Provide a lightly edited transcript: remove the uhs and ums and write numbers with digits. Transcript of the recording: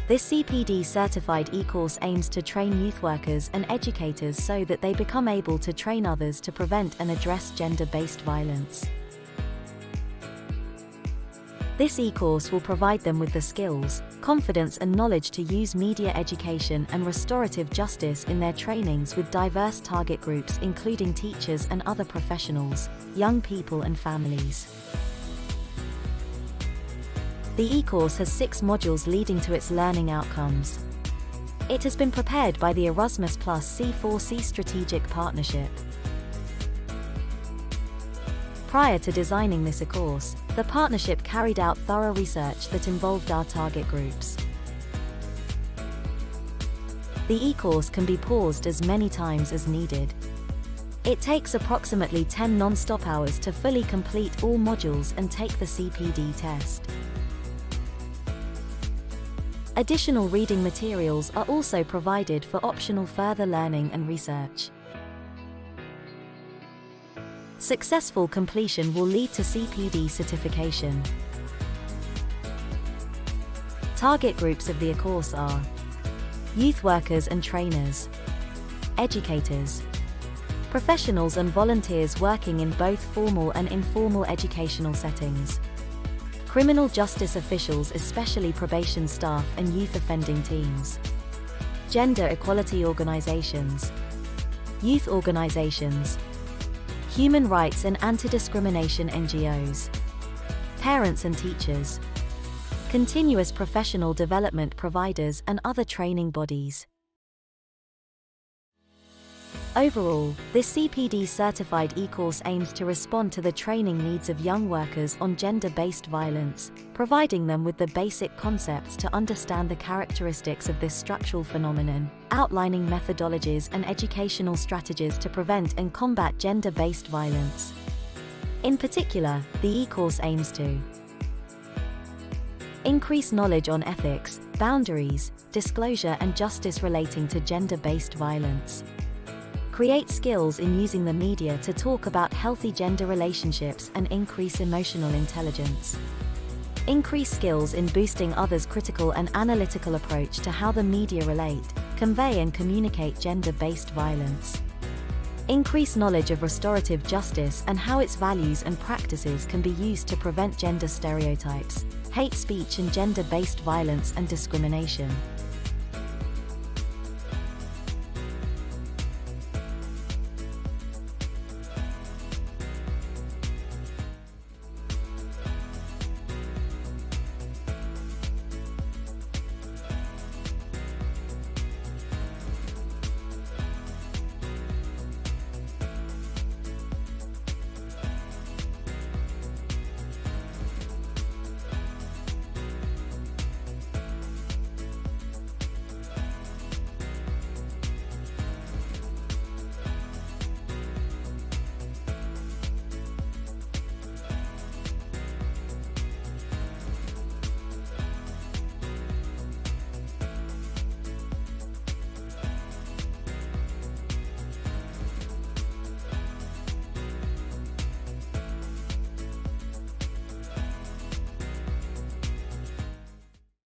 This CPD-certified e-course aims to train youth workers and educators so that they become able to train others to prevent and address gender-based violence. This e-course will provide them with the skills, confidence and knowledge to use media education and restorative justice in their trainings with diverse target groups including teachers and other professionals, young people and families. The e-course has 6 modules leading to its learning outcomes. It has been prepared by the Erasmus Plus C4C Strategic Partnership. Prior to designing this e-course, the partnership carried out thorough research that involved our target groups. The e-course can be paused as many times as needed. It takes approximately 10 non-stop hours to fully complete all modules and take the CPD test. Additional reading materials are also provided for optional further learning and research. Successful completion will lead to CPD certification. Target groups of the e-course are youth workers and trainers, educators, professionals and volunteers working in both formal and informal educational settings, criminal justice officials, especially probation staff and youth offending teams, gender equality organizations, youth organizations, human rights and anti-discrimination NGOs, parents and teachers, continuous professional development providers and other training bodies. Overall, this CPD-certified e-course aims to respond to the training needs of young workers on gender-based violence, providing them with the basic concepts to understand the characteristics of this structural phenomenon, outlining methodologies and educational strategies to prevent and combat gender-based violence. In particular, the e-course aims to increase knowledge on ethics, boundaries, disclosure and justice relating to gender-based violence, create skills in using the media to talk about healthy gender relationships and increase emotional intelligence, increase skills in boosting others' critical and analytical approach to how the media relate, convey and communicate gender-based violence, increase knowledge of restorative justice and how its values and practices can be used to prevent gender stereotypes, hate speech and gender-based violence and discrimination.